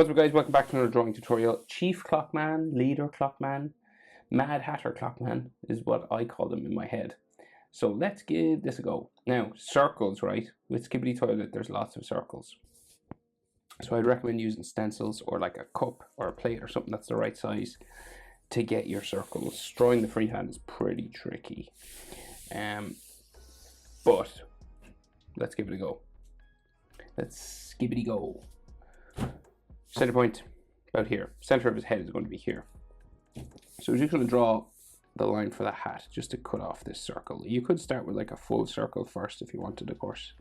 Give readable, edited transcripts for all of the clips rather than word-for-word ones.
What's up guys, welcome back to another drawing tutorial. Chief Clockman, Leader Clockman, Mad Hatter Clockman is what I call them in my head. So let's give this a go. Now, circles, right? With Skibidi Toilet, there's lots of circles. So I'd recommend using stencils or like a cup or a plate or something that's the right size to get your circles. Drawing the freehand is pretty tricky. But let's give it a go. Let's Skibidi go. Center point about here. Center of his head is going to be here. So we're just going to draw the line for the hat just to cut off this circle. You could start with like a full circle first if you wanted, of course.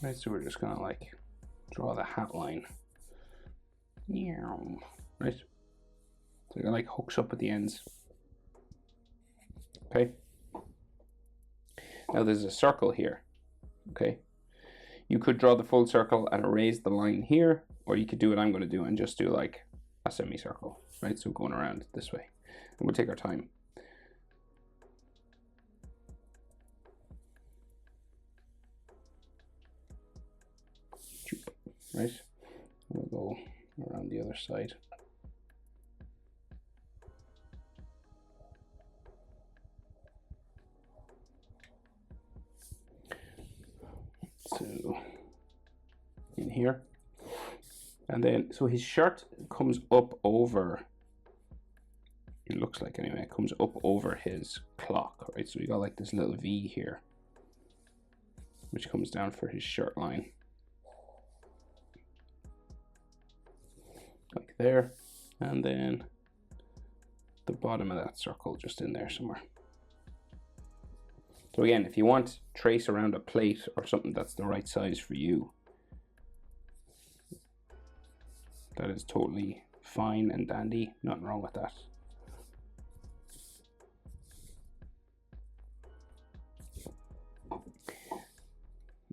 Right, so we're just going to like draw the hat line. Right? So it like hooks up at the ends. Okay. Now there's a circle here. Okay. You could draw the full circle and erase the line here, or you could do what I'm going to do and just do like a semicircle, right? So going around this way, and we'll take our time. Right? We'll go around the other side. So in here, and then so his shirt comes up over, it looks like anyway, it comes up over his clock, right? So we got like this little V here which comes down for his shirt line, like there, and then the bottom of that circle just in there somewhere. So again, if you want trace around a plate or something that's the right size for you, that is totally fine and dandy, nothing wrong with that.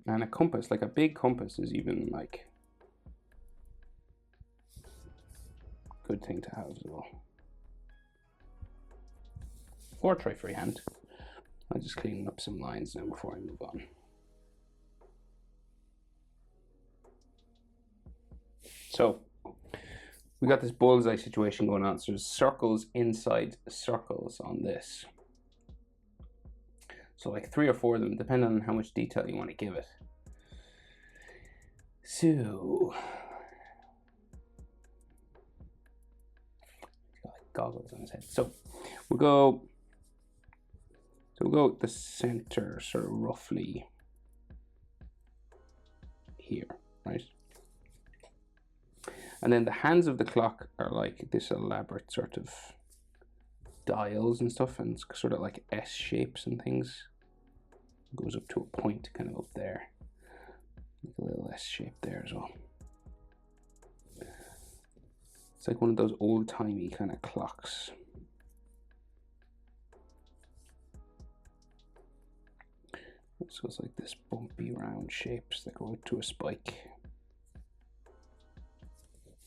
And a compass, like a big compass, is even like a good thing to have as well. Or try freehand. I'll just clean up some lines now before I move on. So we got this bullseye situation going on. So there's circles inside circles on this. So like 3 or 4 of them, depending on how much detail you want to give it. So he's got like goggles on his head. So we'll go the center, sort of roughly here, right? And then the hands of the clock are like this elaborate sort of dials and stuff, and it's sort of like S shapes and things. It goes up to a point kind of up there. Like a little S shape there as well. It's like one of those old-timey kind of clocks. So it's like this bumpy round shapes that go to a spike.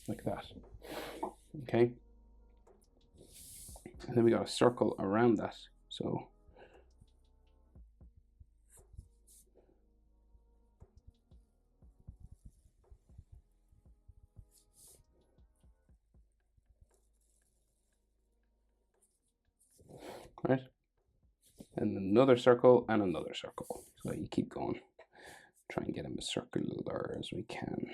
Like that. Okay. And then we got a circle around that. So right. And another circle and another circle. So you keep going. Try and get them as circular as we can.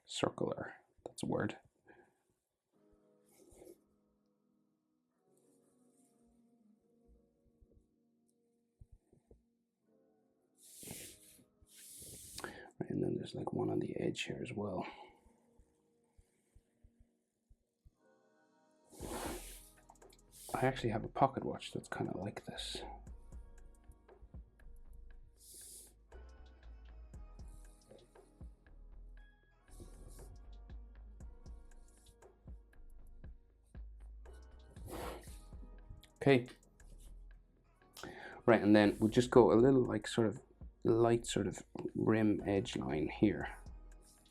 Circular, that's a word. Right, and then there's like one on the edge here as well. I actually have a pocket watch that's kind of like this. Okay. Right, and then we'll just go a little like sort of light sort of rim edge line here.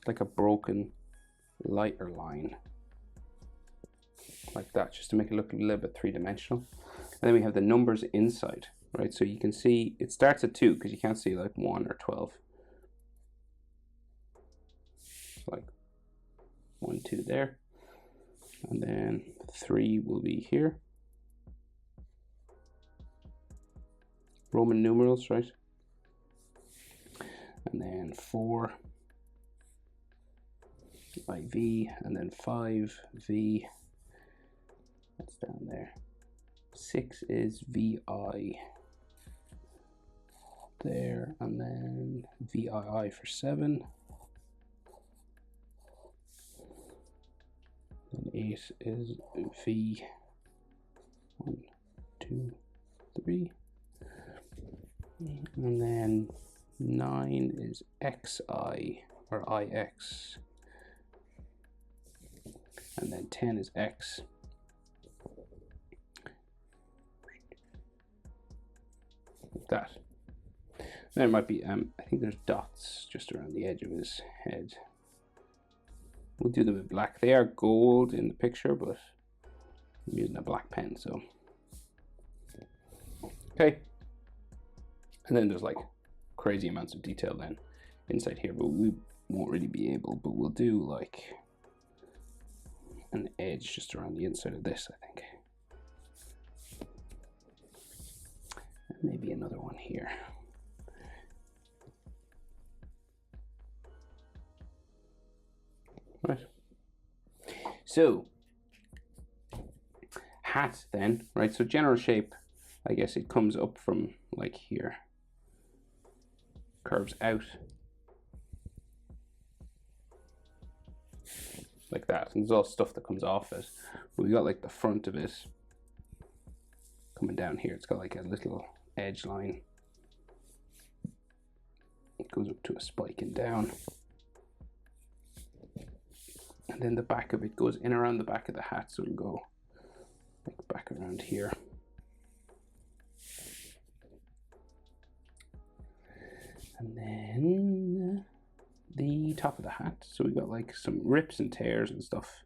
Like a broken lighter line. Like that, just to make it look a little bit three-dimensional. And then we have the numbers inside, right? So you can see it starts at 2 because you can't see like 1 or 12. 1, 2 there, and then 3 will be here. Roman numerals, right? And then 4 IV, and then 5 V. That's down there. 6 is VI there, and then VII for 7. And 8 is V. 1, 2, 3. And then 9 is XI or IX. And then 10 is X. Like that. There might be, I think there's dots just around the edge of his head. We'll do them in black. They are gold in the picture, but I'm using a black pen, so. Okay. And then there's like crazy amounts of detail then inside here, but we won't really be able, but we'll do like an edge just around the inside of this, I think. And maybe another one here. Right. So, hat then, right? So general shape, I guess it comes up from like here, curves out like that, and there's all stuff that comes off it. But we got like the front of it coming down here. It's got like a little edge line. It goes up to a spike and down. And then the back of it goes in around the back of the hat, so it'll go like back around here. And then the top of the hat. So we got like some rips and tears and stuff.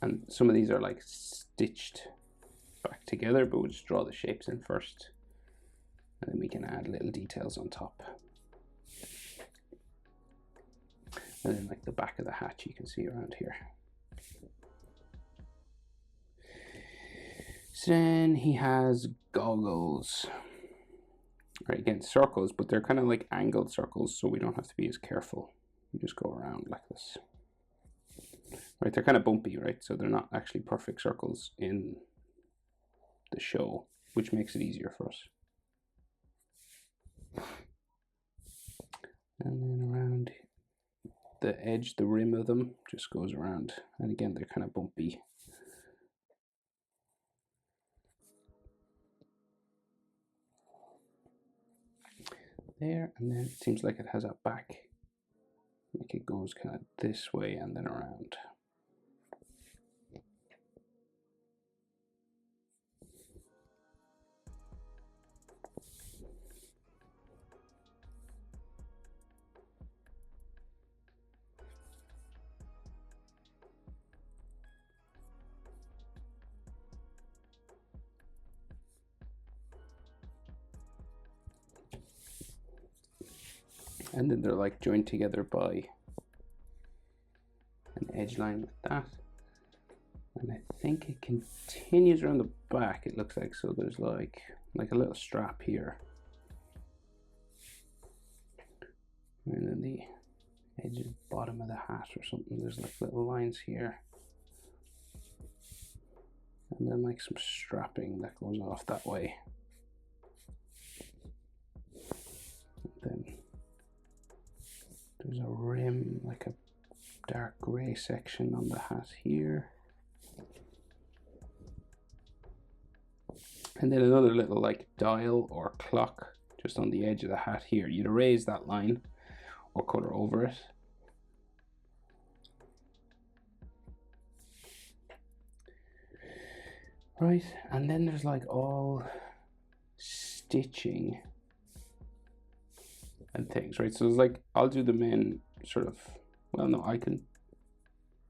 And some of these are like stitched back together, but we'll just draw the shapes in first. And then we can add little details on top. And then like the back of the hat you can see around here. So then he has goggles. Right, again, circles, but they're kind of like angled circles, so we don't have to be as careful. You just go around like this. Right, they're kind of bumpy, right? So they're not actually perfect circles in the show, which makes it easier for us. And then around the edge, the rim of them just goes around. And again, they're kind of bumpy. There, and then it seems like it has a back, like it goes kind of this way and then around. And then they're like joined together by an edge line like that. And I think it continues around the back, it looks like. So there's like a little strap here. And then the edge of the bottom of the hat or something, there's like little lines here. And then like some strapping that goes off that way. And then there's a rim, like a dark gray section on the hat here. And then another little like dial or clock just on the edge of the hat here. You'd erase that line or color over it. Right, and then there's like all stitching and things, right? So it's like, I'll do them in sort of, well, no,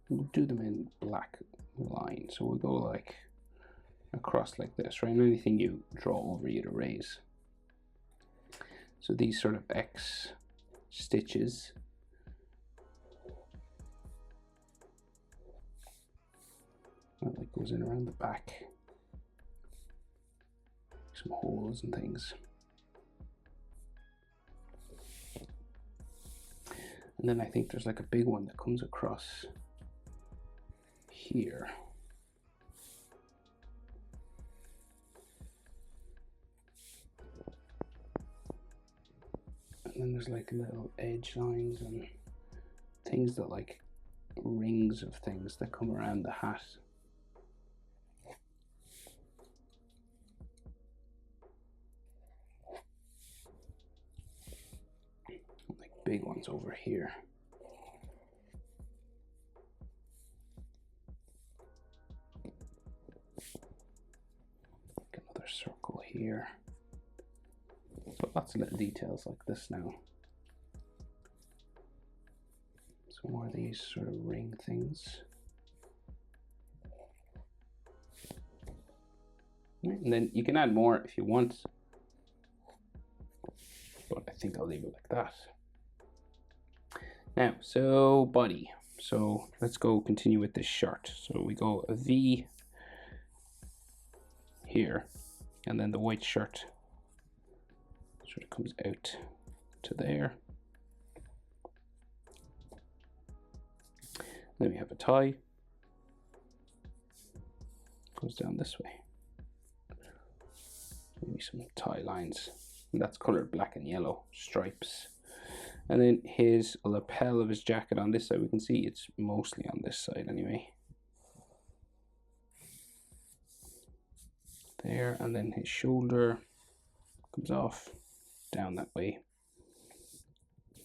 we'll do them in black line. So we'll go like across like this, right? And anything you draw over, you'd erase. So these sort of X stitches Goes in around the back. Some holes and things. And then I think there's like a big one that comes across here. And then there's like little edge lines and things that like rings of things that come around the hat. Like big ones over here. Another circle here. So lots of little details like this now. Some more of these sort of ring things. And then you can add more if you want, but I think I'll leave it like that. Now, so body. So let's go continue with this shirt. So we go a V here, and then the white shirt sort of comes out to there. Then we have a tie, goes down this way. Maybe some tie lines, and that's colored black and yellow stripes. And then his lapel of his jacket on this side, we can see it's mostly on this side anyway. There, and then his shoulder comes off down that way.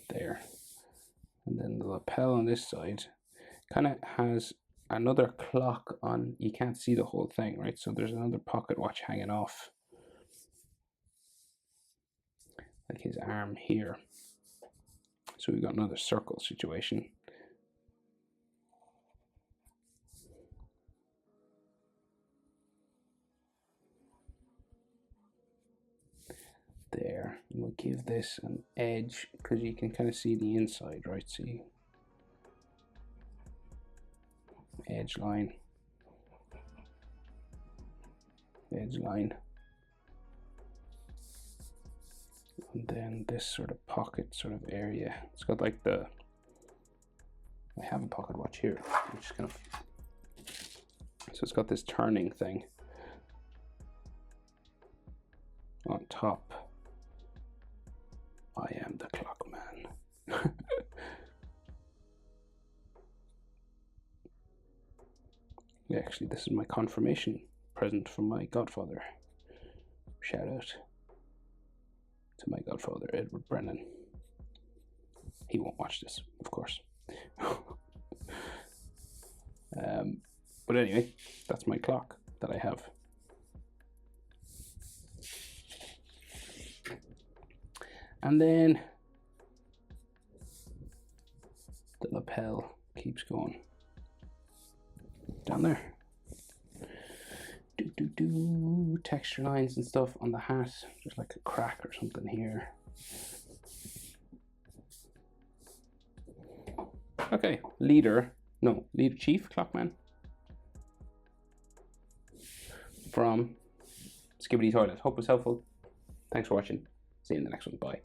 There. And then the lapel on this side kind of has another clock on. You can't see the whole thing, right? So there's another pocket watch hanging off, like his arm here. So we've got another circle situation. There, and we'll give this an edge because you can kind of see the inside, right? See, edge line, edge line. And then this sort of pocket sort of area. It's got like the, I have a pocket watch here, which is kind of, so it's got this turning thing on top. I am the Clockman. Yeah, actually, this is my confirmation present from my godfather. Shout out to my godfather, Edward Brennan. He won't watch this, of course. But anyway, that's my clock that I have. And then the lapel keeps going down there. Texture lines and stuff on the hat. There's like a crack or something here. Okay, leader chief Clockman from Skibidi Toilet. Hope it was helpful. Thanks for watching. See you in the next one. Bye.